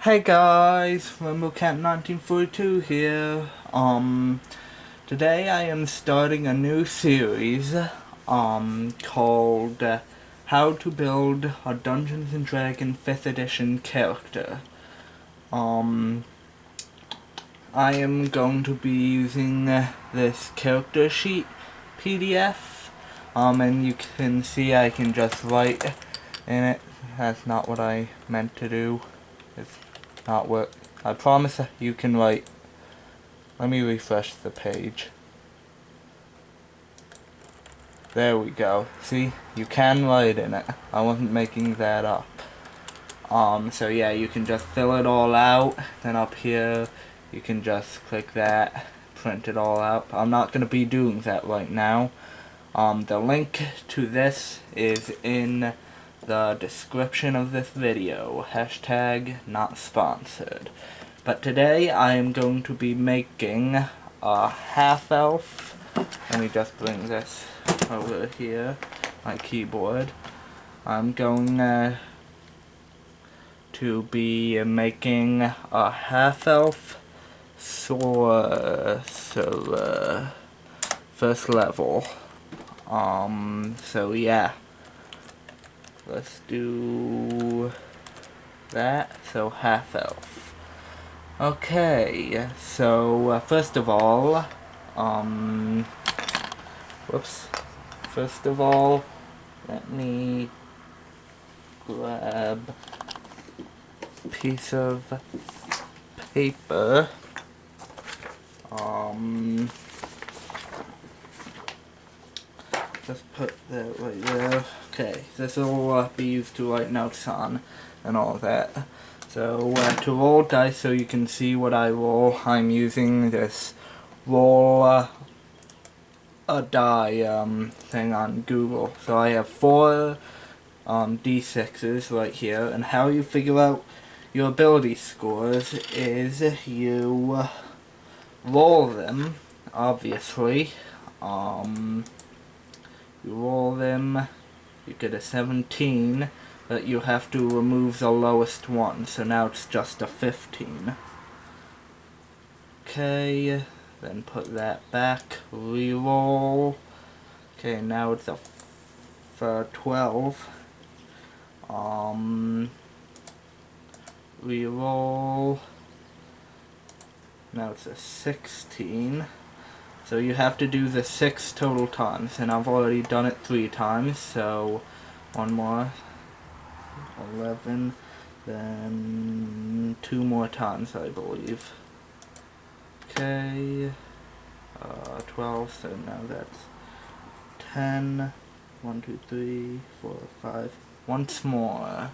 Hey guys, Rainbowcat 1942 here. Today I am starting a new series, called How to Build a Dungeons and Dragons 5th Edition Character. Um, I am going to be using this character sheet PDF, and you can see I can just write in it. That's not what I meant to do. It's not what I promise you can write. Let me refresh the page. There we go. See? You can write in it. I wasn't making that up. So yeah, you can just fill it all out. Then up here, you can just click that, print it all out. I'm not going to be doing that right now. The link to this is in the description of this video. Hashtag not sponsored. But today I am going to be making a half-elf. Let me just bring this over here, my keyboard. I'm going to be making a half-elf sorcerer first level. So yeah. Let's do that. So half-elf. Okay, so first of all, let me grab a piece of paper. Just put that right there. Okay, this will be used to write notes on and all that. So to roll dice, so you can see what I roll, I'm using this roll a die thing on Google. So I have 4 D6s right here, and how you figure out your ability scores is you roll them, obviously. You roll them, you get a 17, but you have to remove the lowest one, so now it's just a 15. Okay, then put that back, re-roll. Okay, now it's a 12. Re-roll. Now it's a 16. So you have to do the 6 total times, and I've already done it 3 times, so one more, 11, then 2 more times, I believe. Okay, 12, so now that's 10, 1, 2, 3, 4, 5, once more,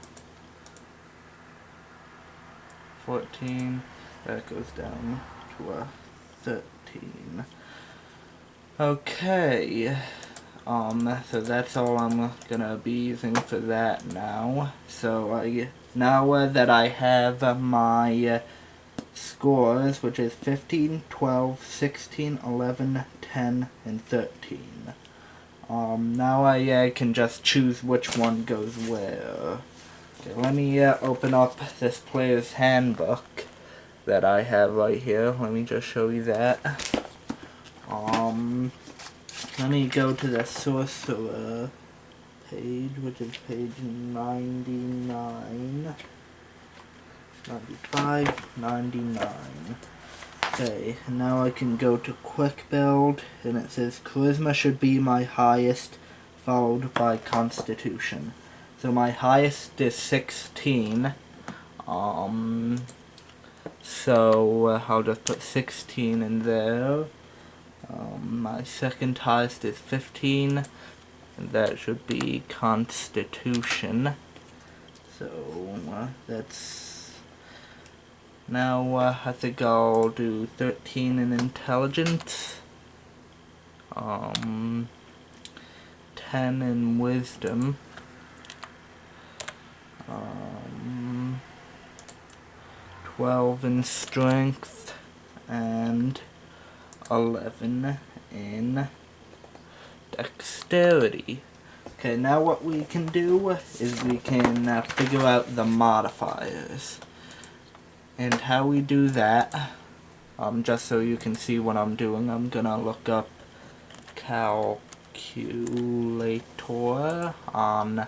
14, that goes down to a 13. Okay, so that's all I'm gonna be using for that now. So now that I have my scores, which is 15, 12, 16, 11, 10, and 13. Now I can just choose which one goes where. Okay, let me open up this player's handbook that I have right here. Let me just show you that. Let me go to the sorcerer page, which is page 99, 95, 99. Okay, now I can go to quick build, and it says charisma should be my highest, followed by constitution. So my highest is 16. So I'll just put 16 in there. My second highest is 15, and that should be Constitution. So that's now I think I'll do 13 in Intelligence, 10 in Wisdom, 12 in Strength, and 11 in Dexterity. Okay, now what we can do is we can figure out the modifiers. And how we do that, just so you can see what I'm doing, I'm gonna look up calculator on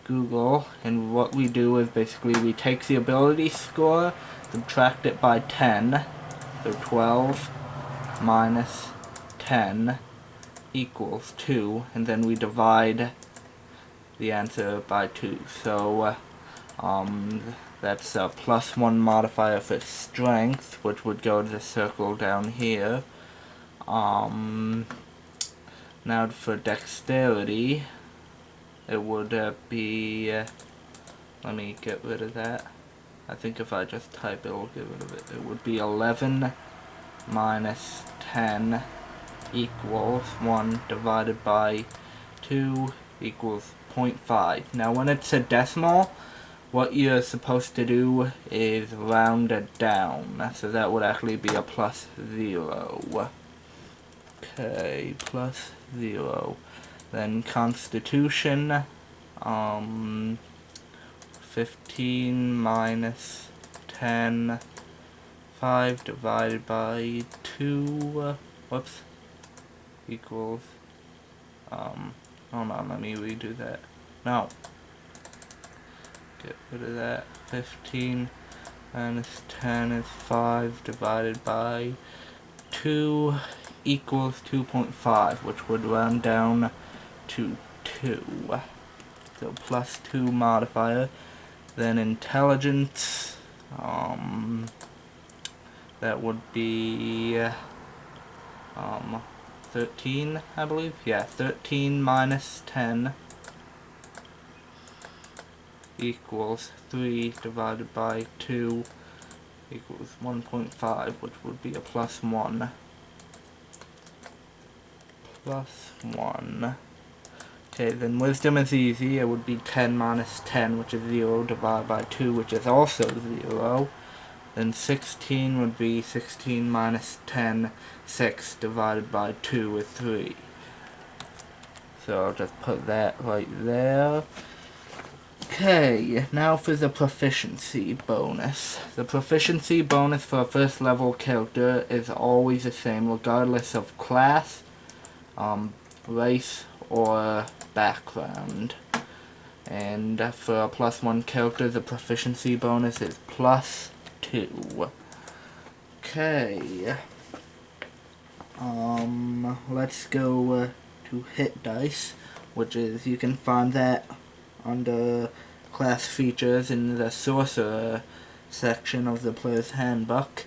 Google, and what we do is basically we take the ability score, subtract it by 10, so 12 minus 10 equals 2, and then we divide the answer by 2. So that's a +1 modifier for strength, which would go to the circle down here. Now for dexterity, it would be, let me get rid of that. I think if I just type it, it'll get rid of it. It would be 11 minus 10 equals 1 divided by 2 equals 0.5. Now when it's a decimal, what you're supposed to do is round it down. So that would actually be a +0. Okay, +0. Then Constitution, 15 minus 10, 5 divided by 2, whoops, equals, hold on, let me redo that. No. Get rid of that. 15 minus 10 is 5 divided by 2 equals 2.5, which would round down to 2. So +2 modifier. Then intelligence, that would be 13, I believe. Yeah, 13 minus 10 equals 3 divided by 2 equals 1.5, which would be a +1. +1. Okay, then wisdom is easy. It would be 10 minus 10, which is 0, divided by 2, which is also 0. Then 16 would be 16 minus 10, 6 divided by 2 is 3. So I'll just put that right there. Okay, now for the proficiency bonus. The proficiency bonus for a first level character is always the same, regardless of class, race, or background. And for a +1 character, the proficiency bonus is +2. Okay. Let's go to hit dice, which is, you can find that under class features in the sorcerer section of the player's handbook,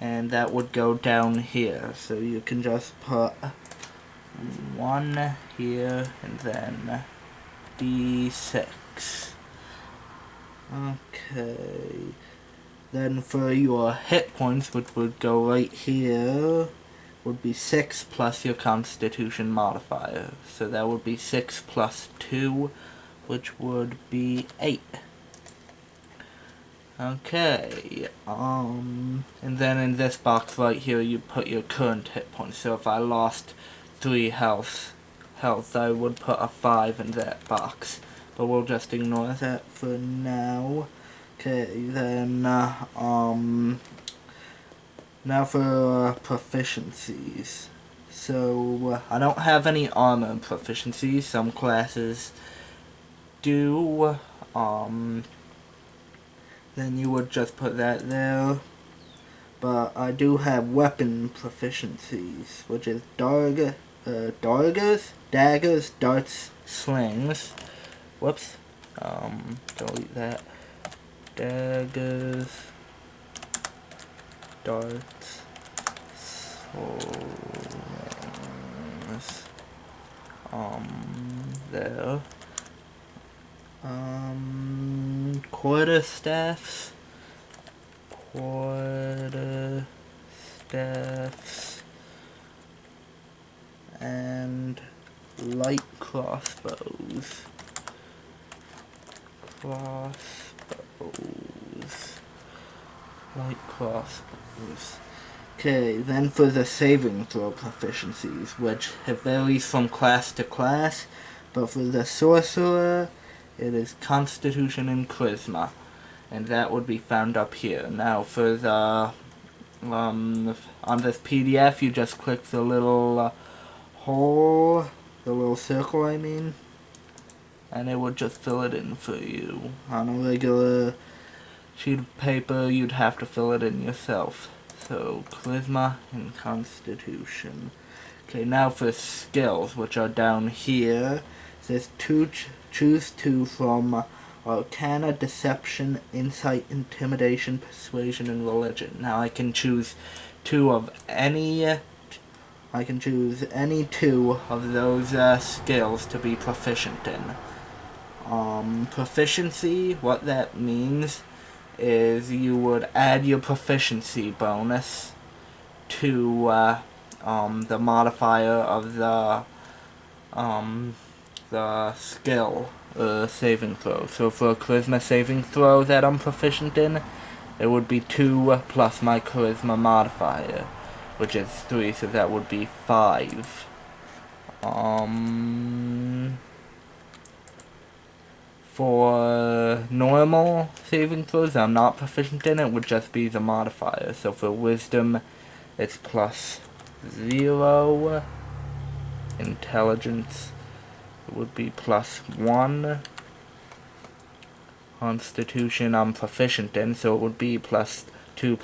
and that would go down here. So you can just put 1 here and then D6. Okay. Then for your hit points, which would go right here, would be 6 plus your constitution modifier. So that would be 6 plus 2, which would be 8. Okay, and then in this box right here, you put your current hit points. So if I lost 3 health, I would put a 5 in that box. But we'll just ignore that for now. Okay, then, now for proficiencies. So, I don't have any armor proficiencies. Some classes do. Then you would just put that there. But I do have weapon proficiencies, which is daggers, darts, slings. Whoops. Delete that. Daggers, darts, slings. There. Quarterstaffs, and light crossbows. Light crossbows. Okay, then for the saving throw proficiencies, which varies from class to class, but for the sorcerer, it is Constitution and Charisma. and that would be found up here. Now for the on this PDF, you just click the little hole, the little circle I mean, and it would just fill it in for you. On a regular sheet of paper, you'd have to fill it in yourself. So charisma and constitution. Okay, now for skills, which are down here. It says choose two from Arcana, Deception, Insight, Intimidation, Persuasion, and Religion. Now I can choose two of any. I can choose any two of those skills to be proficient in. Proficiency, what that means is you would add your proficiency bonus to the modifier of the skill saving throw. So for a charisma saving throw that I'm proficient in, it would be 2 plus my charisma modifier, which is 3, so that would be 5. For normal saving throws I'm not proficient in, it would just be the modifier. So for wisdom, it's plus 0. Intelligence, it would be plus 1. Constitution I'm proficient in, so it would be plus 2,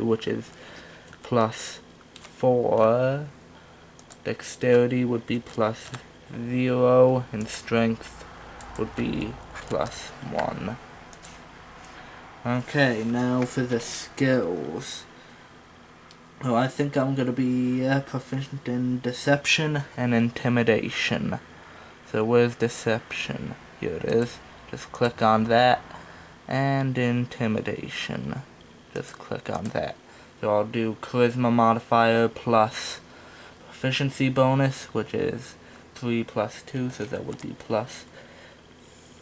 which is plus 4. Dexterity would be plus 0, and strength would be plus 1. Okay, now for the skills. Well, I think I'm going to be proficient in Deception and Intimidation. So where's Deception? Here it is. Just click on that. And Intimidation. Just click on that. So I'll do Charisma modifier plus Proficiency bonus, which is 3 plus 2, so that would be plus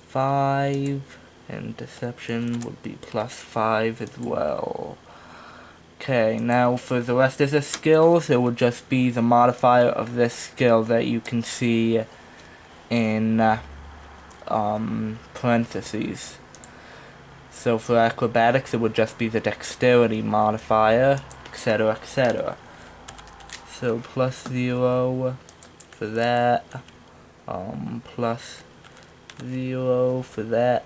5. And Deception would be plus 5 as well. Okay, now for the rest of the skills, it would just be the modifier of this skill that you can see in parentheses. So for acrobatics, it would just be the dexterity modifier, etc., etc. So plus 0 for that, plus 0 for that,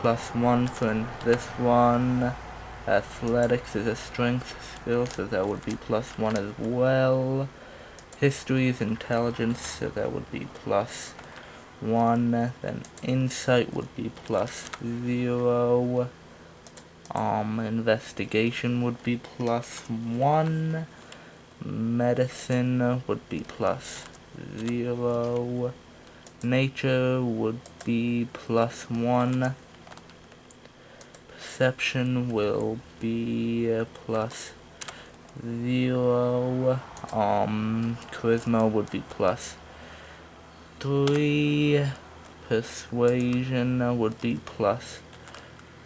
plus 1 for this one. Athletics is a strength skill, so that would be plus 1 as well. History is intelligence, so that would be plus 1. Then insight would be plus 0. Investigation would be plus 1. Medicine would be plus 0. Nature would be plus 1. Perception will be plus 0. Charisma would be plus 3. Persuasion would be plus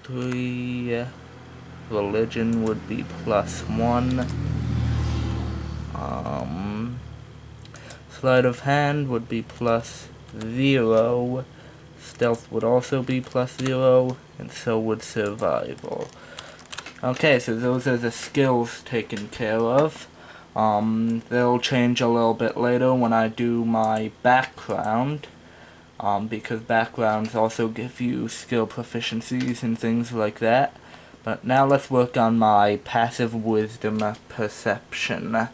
3. Religion would be plus 1. Sleight of hand would be plus 0. Stealth would also be plus 0, and so would survival. Okay, so those are the skills taken care of. They'll change a little bit later when I do my background, because backgrounds also give you skill proficiencies and things like that. But now let's work on my passive wisdom perception.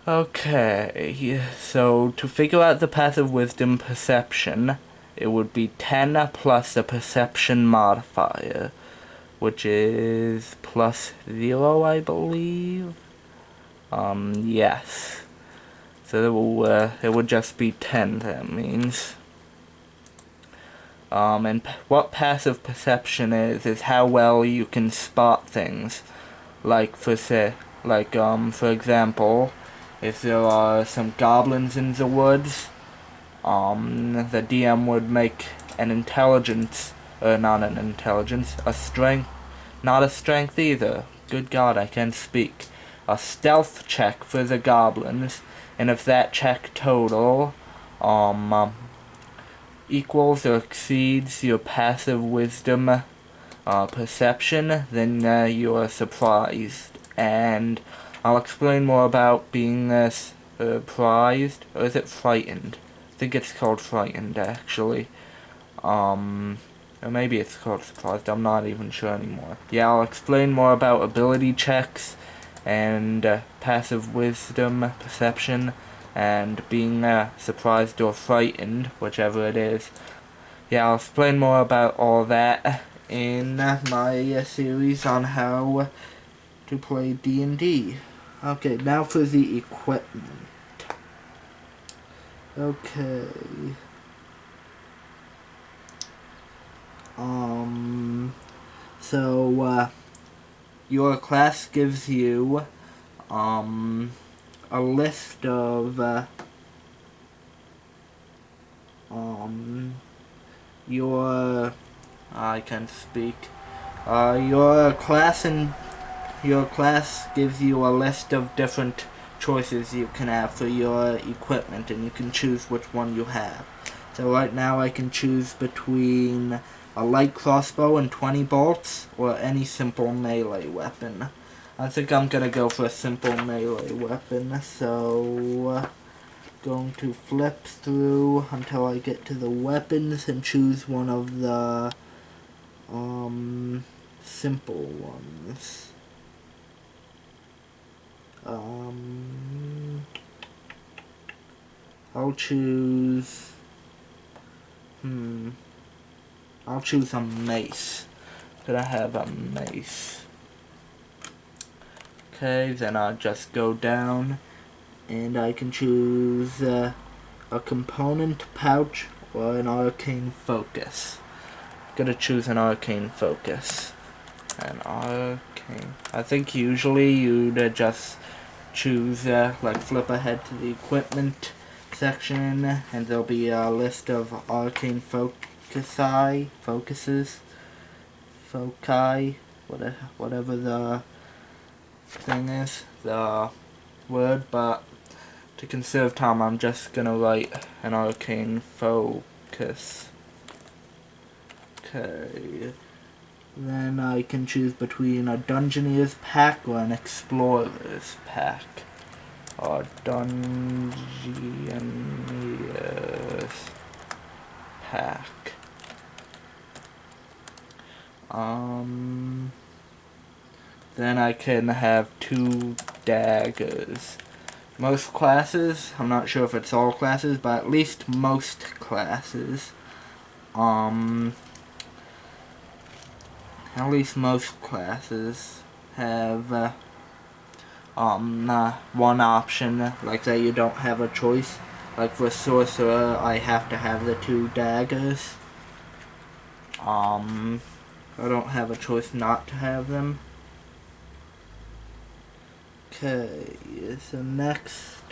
Okay, so to figure out the passive wisdom perception, it would be 10 plus the perception modifier, which is plus 0, I believe. Yes. So it would just be 10, that means. And what passive perception is how well you can spot things. Like, for example, if there are some goblins in the woods, the DM would make an intelligence, not an intelligence, a strength, not a strength either. Good God, I can't speak. A stealth check for the goblins, and if that check total equals or exceeds your passive wisdom perception, then you are surprised. And I'll explain more about being surprised, or is it frightened? I think it's called frightened, actually. Or maybe it's called surprised, I'm not even sure anymore. Yeah, I'll explain more about ability checks, and passive wisdom perception, and being surprised or frightened, whichever it is. Yeah, I'll explain more about all that in my series on how to play D&D. Okay, now for the equipment. Okay. So, your class gives you, a list of, I can't speak. Your class gives you a list of different choices you can have for your equipment, and you can choose which one you have. So right now I can choose between a light crossbow and 20 bolts, or any simple melee weapon. I think I'm gonna go for a simple melee weapon, so going to flip through until I get to the weapons and choose one of the simple ones. I'll choose a mace. Could I have a mace? Okay, then I'll just go down and I can choose a component pouch or an arcane focus. Gonna choose an arcane focus. An arcane. I think usually you'd just choose, like flip ahead to the equipment section, and there'll be a list of arcane foci, whatever the thing is, the word, but to conserve time I'm just gonna write an arcane focus. Okay. Then I can choose between a Dungeoneer's pack or an Explorer's pack. Or Dungeoneer's pack. Then I can have 2 daggers. Most classes, I'm not sure if it's all classes, but at least most classes, have one option, like that you don't have a choice. Like for sorcerer, I have to have the 2 daggers. I don't have a choice not to have them. Okay, so next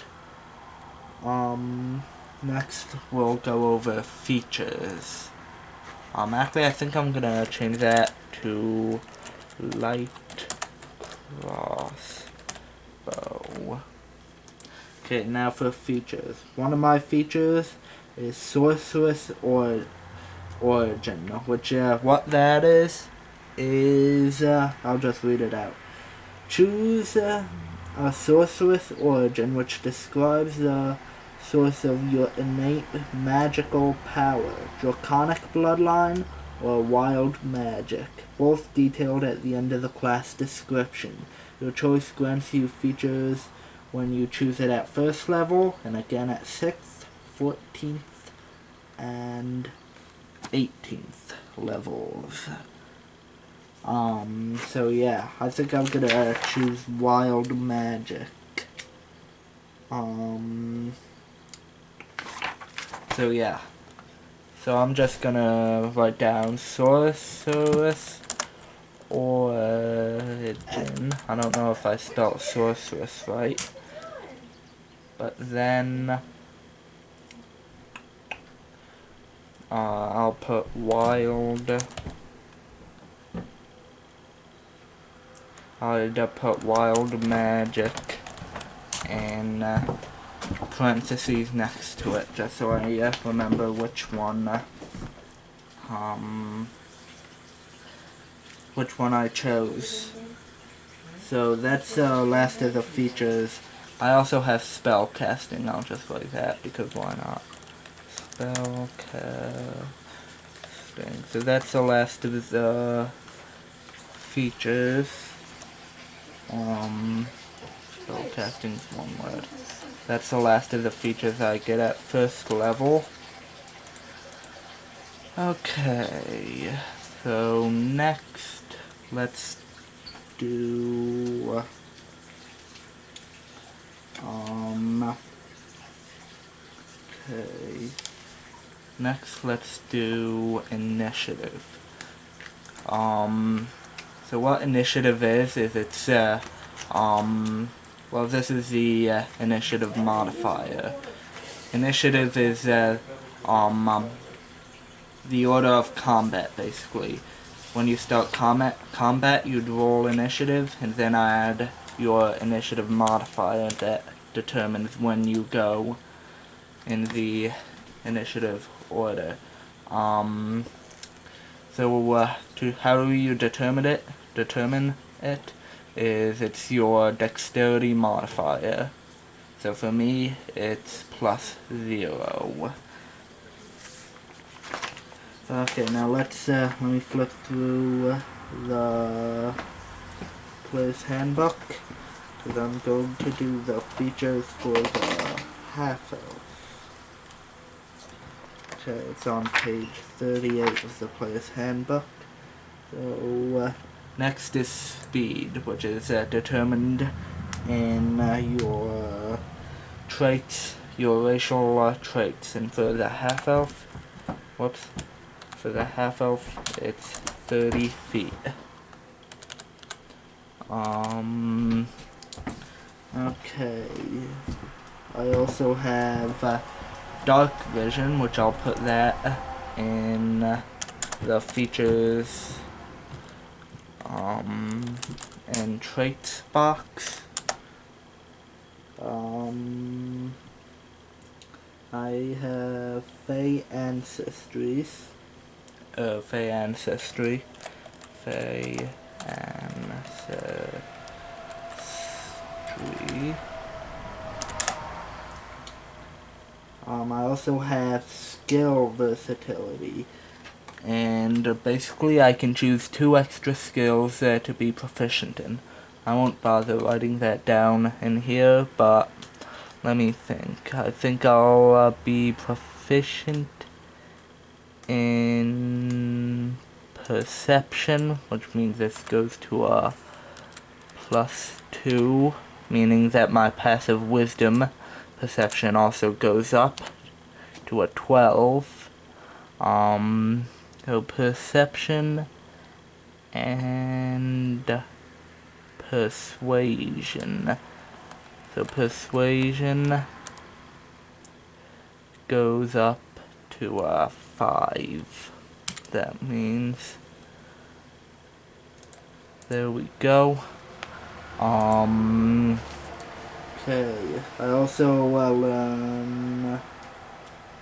we'll go over features. Actually I think I'm gonna change that to light crossbow. Okay, now for features. One of my features is sorceress origin, which what that is I'll just read it out. Choose a sorceress origin which describes the source of your innate magical power, draconic bloodline, or wild magic, both detailed at the end of the class description. Your choice grants you features when you choose it at first level, and again at 6th, 14th, and 18th levels. So yeah, I think I'm gonna choose wild magic. So yeah. So I'm just gonna write down sorceress origin. I don't know if I spelled sorceress right. But then I'll put wild. I'll put wild magic, and parentheses next to it, just so I remember which one I chose. So that's last of the features. I also have spell casting. I'll just write that because why not? Spell casting. So that's the last of the features. Spell casting's one word. That's the last of the features I get at first level. Okay, so next, let's do, okay, next let's do initiative. So what initiative is it's, well, this is the initiative modifier. Initiative is, the order of combat, basically. When you start combat, you'd roll initiative, and then add your initiative modifier that determines when you go in the initiative order. So how do you determine it? It's your dexterity modifier. So for me, it's +0. Okay, now let me flip through the player's handbook, because I'm going to do the features for the half-elf. Okay, it's on page 38 of the player's handbook. So, next is speed, which is determined in your traits, your racial traits, and for the half-elf, for the half-elf, it's 30 feet. Okay. I also have dark vision, which I'll put that in the features and traits box. I have Fey ancestry. Fey ancestry. I also have skill versatility, and basically I can choose 2 extra skills to be proficient in. I won't bother writing that down in here, but let me think. I think I'll be proficient in perception, which means this goes to a +2, meaning that my passive wisdom perception also goes up to a 12. So perception and persuasion. So persuasion goes up to a 5. That means, there we go. Okay, I also learn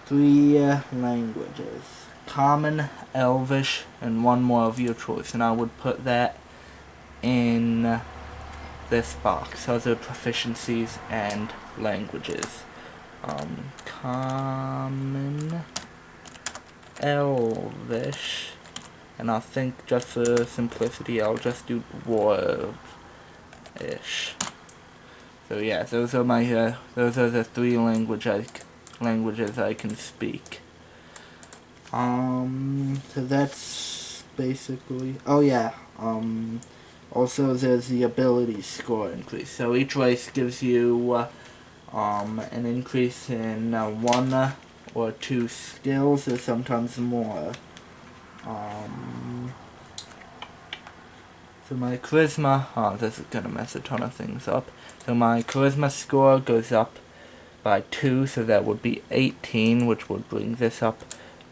3 languages. Common, Elvish, and 1 more of your choice, and I would put that in this box, other proficiencies and languages. Common, Elvish, and I think just for simplicity I'll just do Dwarf-ish. So yeah, those are the 3 languages I can speak. So that's basically, oh yeah, also there's the ability score increase. So each race gives you an increase in 1 or 2 skills, or sometimes more. So my charisma, this is gonna mess a ton of things up. So my charisma score goes up by 2, so that would be 18, which would bring this up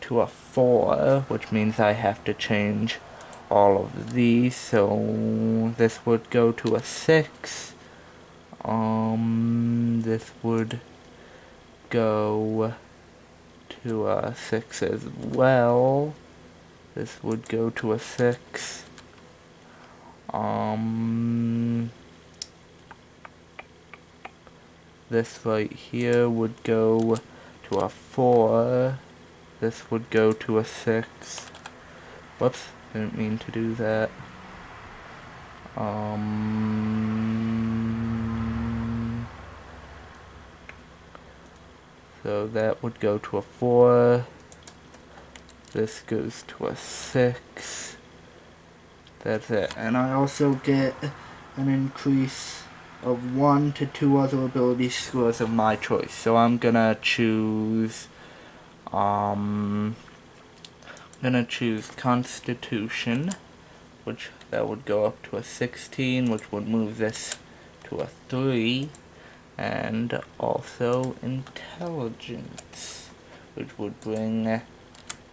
to a 4, which means I have to change all of these. So this would go to a 6. This would go to a 6 as well. This would go to a 6. This right here would go to a 4. This would go to a 6. Whoops, didn't mean to do that. So that would go to a 4. This goes to a 6. That's it. And I also get an increase of 1 to 2 other ability scores of my choice. So I'm gonna choose Constitution, which that would go up to a 16, which would move this to a 3, and also Intelligence, which would bring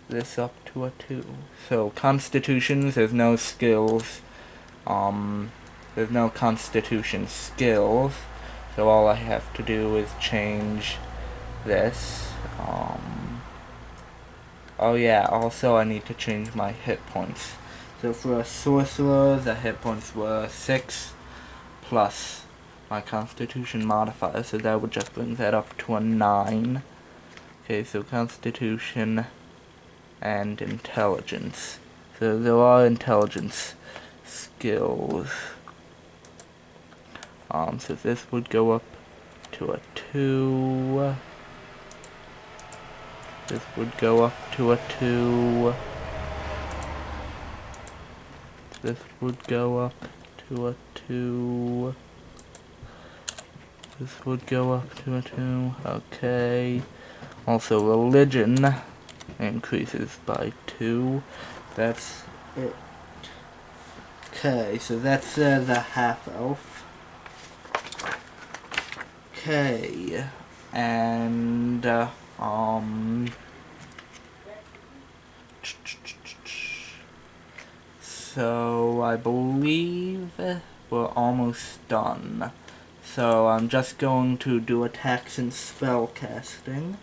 this up to a 2. So Constitutions, there's no skills, there's no Constitution skills, so all I have to do is change this. Oh yeah, also I need to change my hit points. So for a sorcerer, the hit points were 6 plus my Constitution modifier, so that would just bring that up to a 9. Okay, so Constitution and Intelligence. So there are Intelligence skills. So this would go up to a 2. This would go up to a 2. This would go up to a 2. This would go up to a 2. Okay. Also, Religion increases by 2. That's it. Okay, so that's the half-elf. Okay, and so I believe we're almost done. So I'm just going to do attacks and spell casting.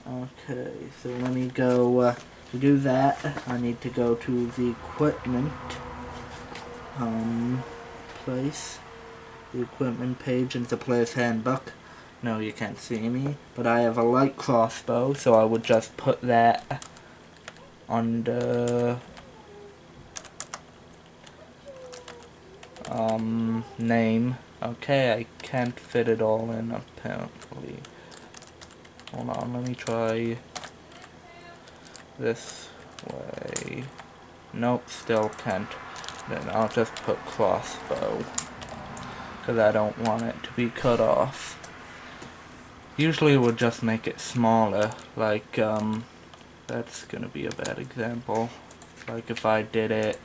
Okay, so let me go to do that. I need to go to the equipment place. The equipment page in the player's handbook. No, you can't see me, but I have a light crossbow, so I would just put that under name. Okay, I can't fit it all in apparently. Hold on, let me try this way. Nope, still can't. Then I'll just put crossbow, because I don't want it to be cut off. Usually it would just make it smaller, like, that's gonna be a bad example. Like if I did it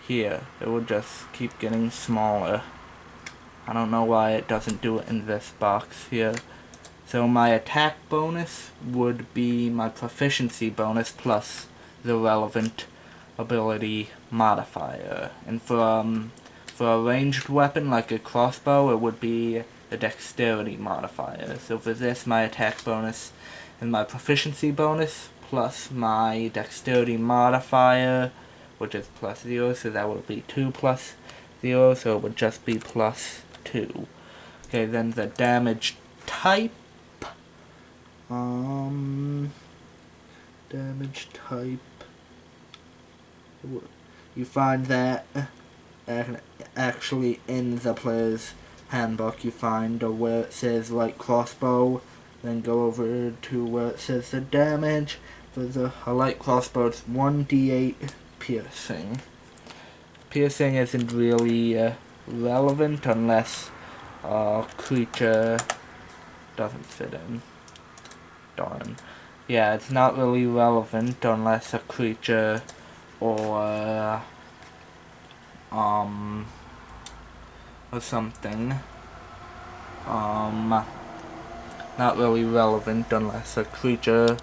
here, it would just keep getting smaller. I don't know why it doesn't do it in this box here. So my attack bonus would be my proficiency bonus plus the relevant ability modifier. And for a ranged weapon like a crossbow, it would be the dexterity modifier. So for this, my attack bonus and my proficiency bonus plus my dexterity modifier, which is plus 0, so that would be 2 plus 0, so it would just be plus 2. Okay, then the damage type. Damage type. You find that actually in the player's handbook. You find where it says light crossbow, then go over to where it says the damage. For the light crossbow, it's 1d8 piercing. Piercing isn't really relevant unless a creature doesn't fit in. Darn. Yeah, it's not really relevant unless a creature or something. Not really relevant unless a creature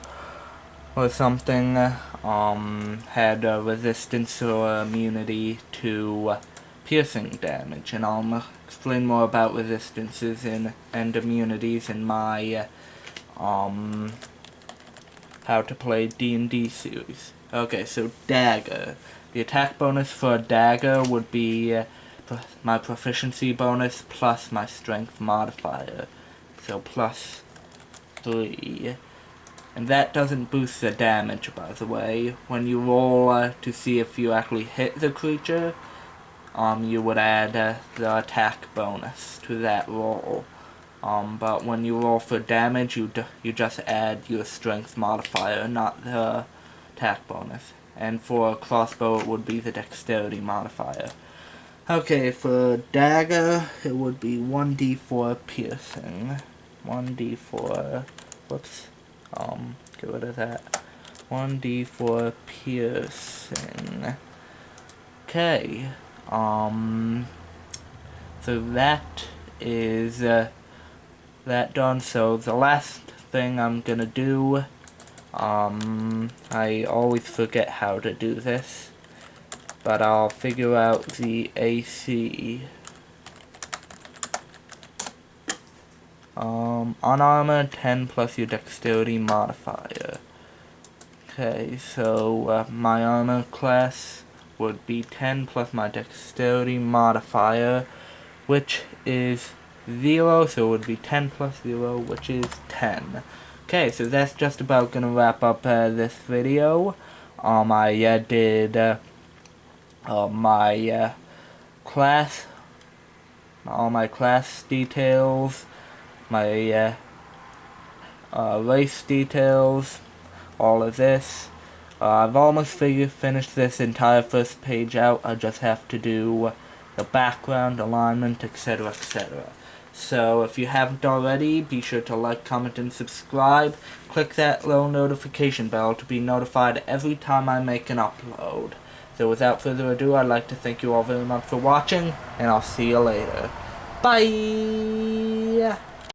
or something had a resistance or immunity to piercing damage, and I'll explain more about resistances and immunities in my how to play D&D series. Okay, so dagger. The attack bonus for a dagger would be my proficiency bonus plus my strength modifier, so +3. And that doesn't boost the damage, by the way. When you roll to see if you actually hit the creature, you would add the attack bonus to that roll. But when you roll for damage, you just add your strength modifier, not the attack bonus. And for a crossbow, it would be the dexterity modifier. Okay, for dagger, it would be 1d4 piercing. 1d4, whoops, get rid of that. 1d4 piercing. Okay, so that is, that done. So the last thing I'm gonna do, I always forget how to do this, but I'll figure out the AC. Unarmored 10 plus your dexterity modifier. Okay, so my armor class would be 10 plus my dexterity modifier, which is 0, so it would be 10 plus 0, which is 10. Okay, so that's just about gonna wrap up this video. I did my class, all my class details, my race details, all of this. I've almost finished this entire first page out. I just have to do the background, alignment, etc., etc. So if you haven't already, be sure to like, comment, and subscribe. Click that little notification bell to be notified every time I make an upload. So without further ado, I'd like to thank you all very much for watching, and I'll see you later. Bye!